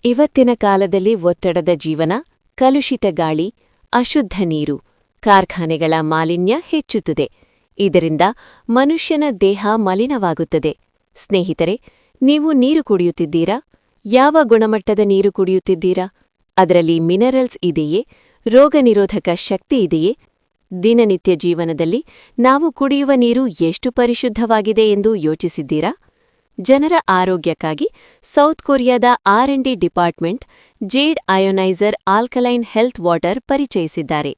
ಇವತ್ತಿನ ಕಾಲದಲ್ಲಿ ಒತ್ತಡದ ಜೀವನ, ಕಲುಷಿತ ಗಾಳಿ, ಅಶುದ್ಧ ನೀರು, ಕಾರ್ಖಾನೆಗಳ ಮಾಲಿನ್ಯ ಹೆಚ್ಚುತ್ತದೆ. ಇದರಿಂದ ಮನುಷ್ಯನ ದೇಹ ಮಲಿನವಾಗುತ್ತದೆ. ಸ್ನೇಹಿತರೆ, ನೀವು ನೀರು ಕುಡಿಯುತ್ತಿದ್ದೀರಾ? ಯಾವ ಗುಣಮಟ್ಟದ ನೀರು ಕುಡಿಯುತ್ತಿದ್ದೀರಾ? ಅದರಲ್ಲಿ ಮಿನರಲ್ಸ್ ಇದೆಯೇ? ರೋಗನಿರೋಧಕ ಶಕ್ತಿ ಇದೆಯೇ? ದಿನನಿತ್ಯ ಜೀವನದಲ್ಲಿ ನಾವು ಕುಡಿಯುವ ನೀರು ಎಷ್ಟು ಪರಿಶುದ್ಧವಾಗಿದೆ ಎಂದು ಯೋಚಿಸಿದ್ದೀರಾ? ಜನರ ಆರೋಗ್ಯಕ್ಕಾಗಿ ಸೌತ್ ಕೊರಿಯಾದ R&D department jade ioniser alkaline health water ಪರಿಚಯಿಸಿದ್ದಾರೆ.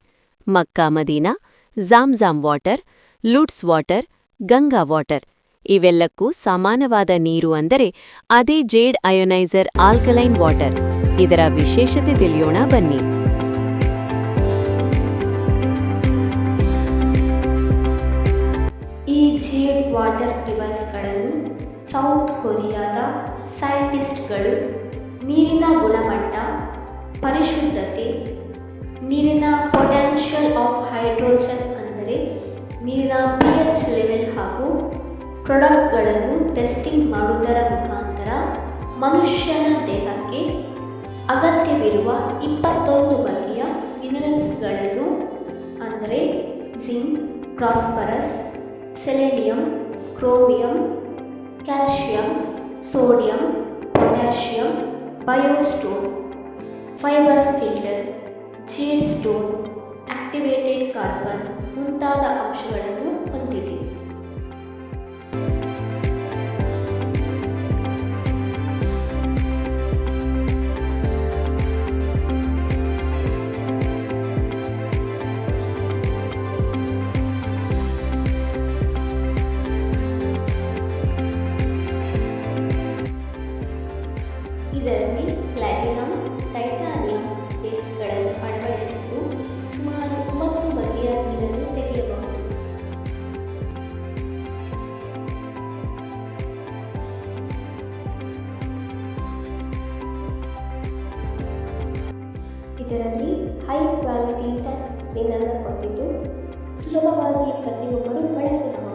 Mecca Medina, Zamzam water, Lourdes water, Ganga water ಇವೆಲ್ಲಕ್ಕೂ ಸಮಾನವಾದ ನೀರು ಅಂದರೆ ಅದೇ ಜೇಡ್ ಅಯೋನೈಸರ್ ಆಲ್ಕಲೈನ್ ವಾಟರ್. ಇದರ ವಿಶೇಷತೆ ತಿಳಿಯೋಣ ಬನ್ನಿ. ಈ ಜೇಡ್ ವಾಟರ್ ಡಿವೈಸ್ಗಳನ್ನು ಸೌತ್ ಕೊರಿಯಾದ ಸೈಂಟಿಸ್ಟ್ಗಳು ನೀರಿನ ಗುಣಮಟ್ಟ, ಪರಿಶುದ್ಧತೆ, ನೀರಿನ ಪೊಟೆನ್ಷಿಯಲ್ ಆಫ್ ಹೈಡ್ರೋಜನ್ ಅಂದರೆ ನೀರಿನ pH ಲೆವೆಲ್ ಹಾಗೂ ಪ್ರಾಡಕ್ಟ್ಗಳನ್ನು ಟೆಸ್ಟಿಂಗ್ ಮಾಡುವುದರ ಮುಖಾಂತರ ಮನುಷ್ಯನ ದೇಹಕ್ಕೆ ಅಗತ್ಯವಿರುವ 21 ಬಗೆಯ ಮಿನರಲ್ಸ್ಗಳನ್ನು ಅಂದರೆ zinc, phosphorus, selenium, chromium, calcium, sodium, potassium, biostone, fibres filter, jade stone, activated carbon ಮುಂತಾದ ಅಂಶಗಳನ್ನು ಹೊಂದಿದೆ. ಇದರಲ್ಲಿ ಪ್ಲಾಟಿನಂ, ಟೈಟಾನಿಯಂ ಬೇಸ್ಗಳನ್ನು ಅಳವಡಿಸಿದ್ದು ಸುಮಾರು 9 ಬಗೆಯ ನೀರನ್ನು ತೆಗೆಯಬಹುದು. ಇದರಲ್ಲಿ ಹೈ ಕ್ವಾಲಿಟಿ ಟಚ್ ಸ್ಕ್ರೀನ್ ಅನ್ನು ಕೊಟ್ಟಿದ್ದು ಸುಲಭವಾಗಿ ಪ್ರತಿಯೊಬ್ಬರು ಬಳಸಬಹುದು.